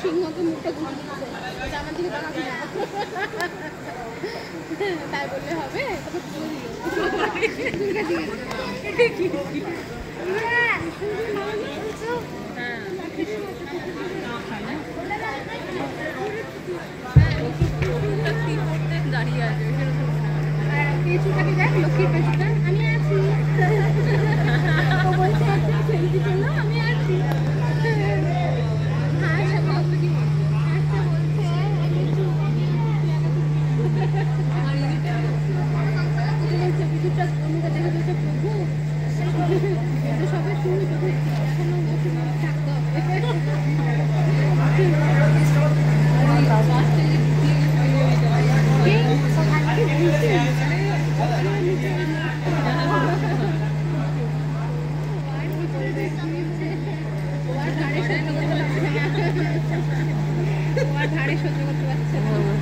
সিংহকে মুখটা ঘুরিয়ে আমার দিকে তাই বললে হবে দাঁড়িয়ে আছে পেছুটাকে দেখ লক্ষ্মীর পেছুটা আমি আছি বলছে সেলফি তোলো আমি আছি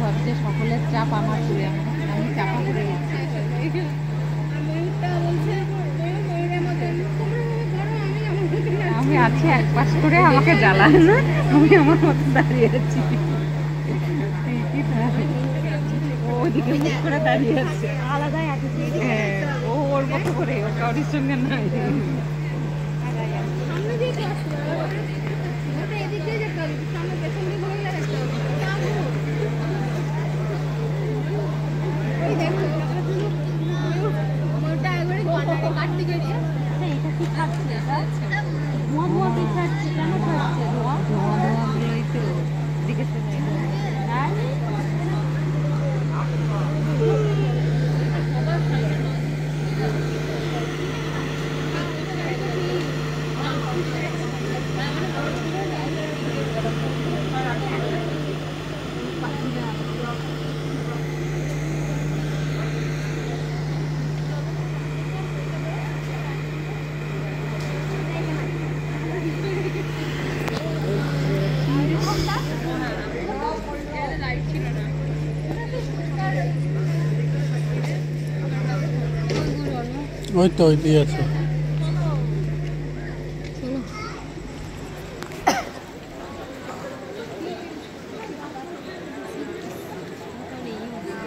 ভাবছে সকলের চাপ আমার চুলে আমি চাপা পড়ে গেছি। আমি আছি এক পাশ করে আমাকে জ্বালায় না, আমি আমার মতো দাঁড়িয়ে আছি। ওদিকে মুখ করে দাঁড়িয়ে আছে আলাদাই আছে। হ্যাঁ ও ওর মতো করে, ও কাউরির সঙ্গে নাই। এটা কি খাচ্ছে? ধোঁয়া ধোঁয়া কি খাচ্ছে? কেন খাচ্ছে ধোঁয়া? ধোঁয়া ধোঁয়াগুলোই তো দিকে ওই তো ওই দিয়ে আছে।